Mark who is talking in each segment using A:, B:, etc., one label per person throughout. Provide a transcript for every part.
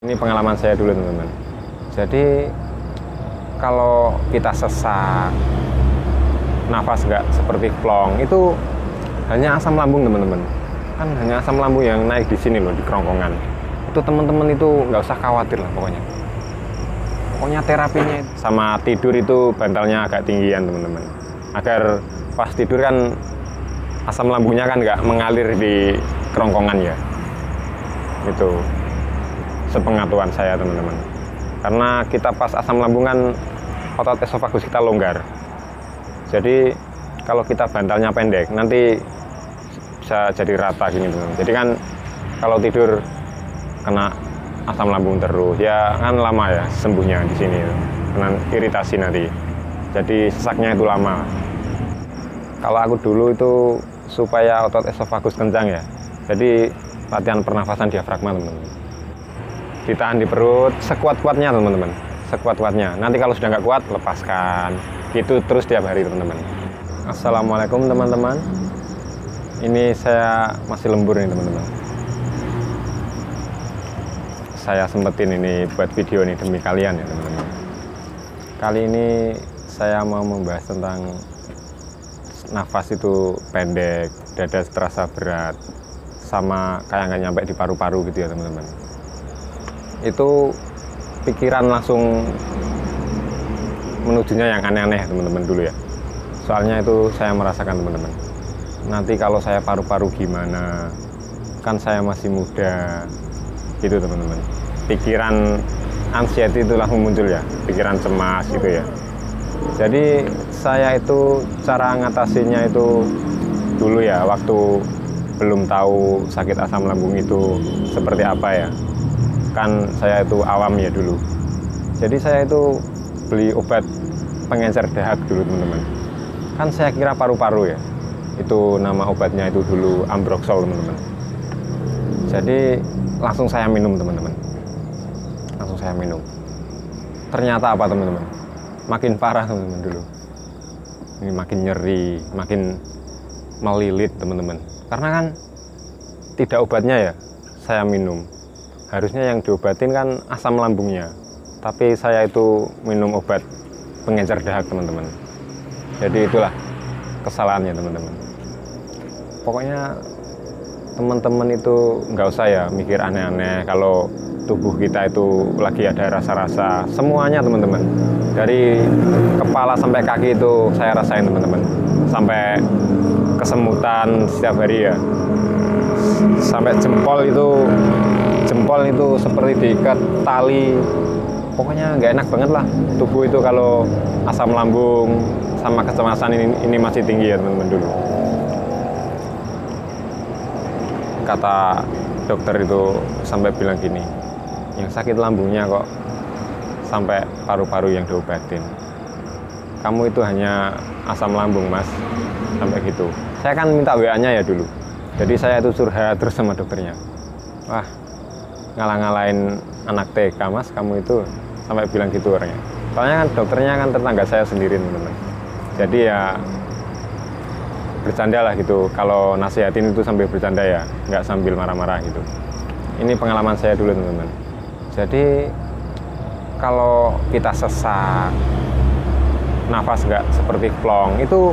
A: Ini pengalaman saya dulu teman-teman. Jadi kalau kita sesak, nafas nggak seperti plong, itu hanya asam lambung teman-teman. Kan hanya asam lambung yang naik di sini loh, di kerongkongan. Itu teman-teman itu nggak usah khawatir lah pokoknya. Pokoknya terapinya sama tidur itu bantalnya agak tinggian teman-teman. Agar pas tidur kan asam lambungnya kan nggak mengalir di kerongkongan ya. Itu sepengetahuan saya teman-teman. Karena kita pas asam lambung kan otot esofagus kita longgar. Jadi kalau kita bantalnya pendek nanti bisa jadi rata gini teman-teman. Jadi kan kalau tidur kena asam lambung terus ya kan lama ya sembuhnya di sini, kena iritasi nanti. Jadi sesaknya itu lama. Kalau aku dulu itu supaya otot esofagus kencang ya. Jadi latihan pernafasan diafragma teman-teman. Ditahan di perut sekuat-kuatnya teman-teman, sekuat-kuatnya. Nanti kalau sudah nggak kuat lepaskan. Gitu terus tiap hari teman-teman. Assalamualaikum teman-teman. Ini saya masih lembur nih teman-teman. Saya sempetin ini buat video nih demi kalian ya teman-teman. Kali ini saya mau membahas tentang nafas itu pendek, dada terasa berat, sama kayak nggak nyampe di paru-paru gitu ya teman-teman. Itu pikiran langsung menujunya yang aneh-aneh teman-teman dulu ya. Soalnya itu saya merasakan teman-teman. Nanti kalau saya paru-paru gimana? Kan saya masih muda. Gitu teman-teman. Pikiran anxiety itu langsung muncul ya. Pikiran cemas gitu ya. Jadi saya itu cara ngatasinya itu dulu ya, waktu belum tahu sakit asam lambung itu seperti apa ya. Kan saya itu awam ya dulu. Jadi saya itu beli obat pengencer dahak dulu teman-teman. Kan saya kira paru-paru ya. Itu nama obatnya itu dulu Ambroxol teman-teman. Jadi langsung saya minum teman-teman. Langsung saya minum. Ternyata apa teman-teman? Makin parah teman-teman dulu. Ini makin nyeri, makin melilit teman-teman. Karena kan tidak obatnya ya saya minum. Harusnya yang diobatin kan asam lambungnya. Tapi saya itu minum obat pengencer dahak teman-teman. Jadi itulah kesalahannya teman-teman. Pokoknya teman-teman itu nggak usah ya mikir aneh-aneh kalau tubuh kita itu lagi ada rasa-rasa. Semuanya teman-teman. Dari kepala sampai kaki itu saya rasain teman-teman. Sampai kesemutan setiap hari ya. Sampai jempol itu seperti diikat tali. Pokoknya nggak enak banget lah tubuh itu kalau asam lambung sama kecemasan ini masih tinggi ya teman-teman dulu. Kata dokter itu sampai bilang gini, yang sakit lambungnya kok sampai paru-paru yang diobatin. Kamu itu hanya asam lambung mas, sampai gitu. Saya kan minta WA-nya ya dulu. Jadi saya itu curhat terus sama dokternya. Wah, ngalah-ngalahin anak TK mas, kamu itu sampai bilang gitu orangnya. Soalnya kan dokternya kan tetangga saya sendiri teman-teman. Jadi ya bercanda lah gitu. Kalau nasihatin itu sambil bercanda ya, nggak sambil marah-marah gitu. Ini pengalaman saya dulu teman-teman. Jadi kalau kita sesak, nafas nggak seperti plong, itu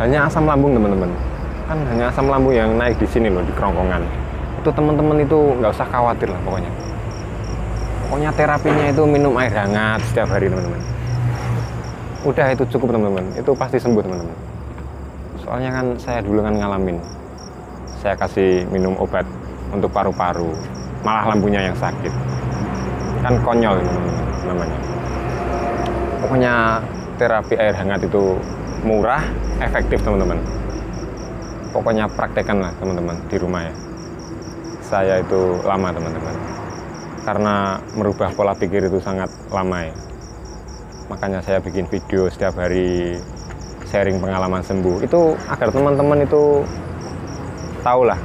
A: hanya asam lambung teman-teman. Kan hanya asam lambung yang naik di sini loh, di kerongkongan. Itu teman-teman itu nggak usah khawatir lah pokoknya. Pokoknya terapinya itu minum air hangat setiap hari teman-teman. Udah itu cukup teman-teman, itu pasti sembuh teman-teman. Soalnya kan saya dulu kan ngalamin. Saya kasih minum obat untuk paru-paru, malah lambungnya yang sakit. Kan konyol teman-teman namanya. Pokoknya terapi air hangat itu murah, efektif teman-teman. Pokoknya praktekkan lah teman-teman di rumah ya. Saya itu lama teman-teman. Karena merubah pola pikir itu sangat lama ya. Makanya saya bikin video setiap hari sharing pengalaman sembuh. Itu agar teman-teman itu tahu lah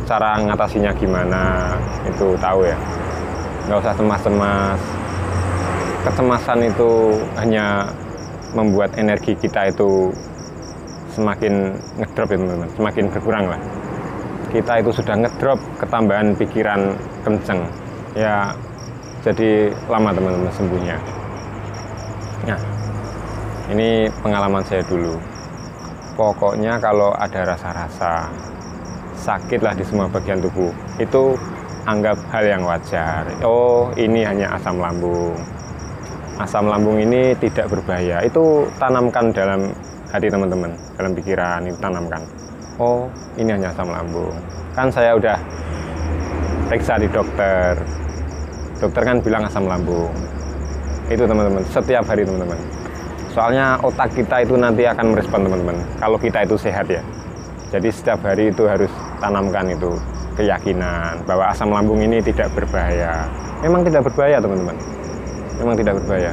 A: cara ngatasinya gimana. Itu tahu ya. Nggak usah cemas-cemas. Kecemasan itu hanya membuat energi kita itu semakin ngedrop ya teman-teman. Semakin berkurang lah. Kita itu sudah ngedrop, ketambahan pikiran kenceng. Ya jadi lama teman-teman sembuhnya. Nah, ini pengalaman saya dulu. Pokoknya kalau ada rasa-rasa sakit lah di semua bagian tubuh, itu anggap hal yang wajar. Oh, ini hanya asam lambung. Asam lambung ini tidak berbahaya. Itu tanamkan dalam hati teman-teman, dalam pikiran itu tanamkan. Oh, ini hanya asam lambung. Kan saya udah periksa di dokter. Dokter kan bilang asam lambung. Itu teman-teman, setiap hari teman-teman. Soalnya otak kita itu nanti akan merespon teman-teman. Kalau kita itu sehat ya. Jadi setiap hari itu harus tanamkan itu keyakinan bahwa asam lambung ini tidak berbahaya. Memang tidak berbahaya teman-teman. Memang tidak berbahaya.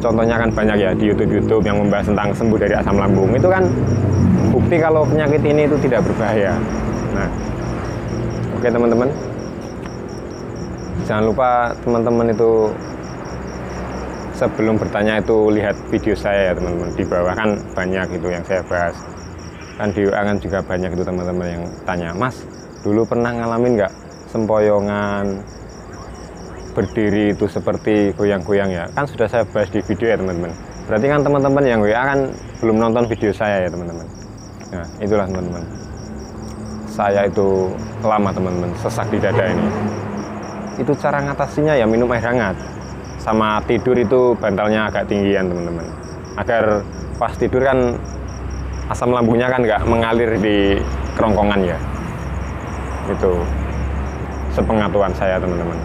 A: Contohnya kan banyak ya di YouTube yang membahas tentang sembuh dari asam lambung. Itu kan bukti kalau penyakit ini itu tidak berbahaya. Nah, oke teman-teman. Jangan lupa teman-teman itu sebelum bertanya itu lihat video saya ya teman-teman. Di bawah kan banyak itu yang saya bahas. Kan di WA kan juga banyak itu teman-teman yang tanya, Mas, dulu pernah ngalamin nggak sempoyongan, berdiri itu seperti goyang-goyang ya? Kan sudah saya bahas di video ya teman-teman. Berarti kan teman-teman yang WA kan belum nonton video saya ya teman-teman. Nah, itulah teman-teman. Saya itu lama teman-teman sesak di dada ini. Itu cara ngatasinya ya minum air hangat. Sama tidur itu bantalnya agak tinggian teman-teman, agar pas tidur kan asam lambungnya kan nggak mengalir di kerongkongan ya. Itu sepengetahuan saya teman-teman,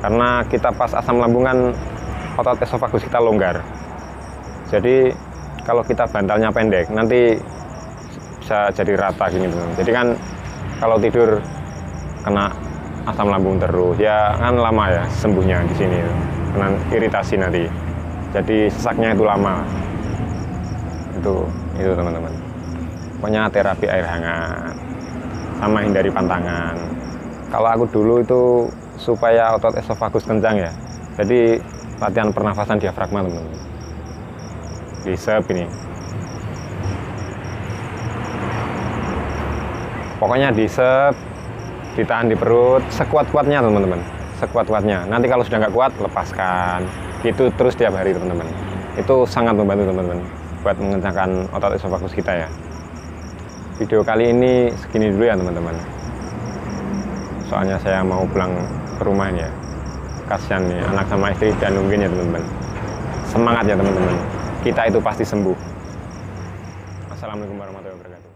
A: karena kita pas asam lambung kan otot esofagus kita longgar, jadi kalau kita bantalnya pendek nanti bisa jadi rata gini teman-teman. Jadi kan kalau tidur kena asam lambung terus ya kan lama ya sembuhnya di sini, kena iritasi nanti, jadi sesaknya itu lama. Itu teman-teman. Pokoknya terapi air hangat sama hindari pantangan. Kalau aku dulu itu supaya otot esofagus kencang ya, jadi latihan pernafasan diafragma teman-teman. Disep ini, pokoknya disep, ditahan di perut sekuat-kuatnya teman-teman, sekuat-kuatnya. Nanti kalau sudah nggak kuat lepaskan, gitu terus tiap hari teman-teman. Itu sangat membantu teman-teman buat mengencangkan otot esofagus kita ya. Video kali ini segini dulu ya teman-teman, soalnya saya mau pulang ke rumah ya. Kasihan nih anak sama istri dan nungguin ya teman-teman. Semangat ya teman-teman, kita itu pasti sembuh. Assalamualaikum warahmatullahi wabarakatuh.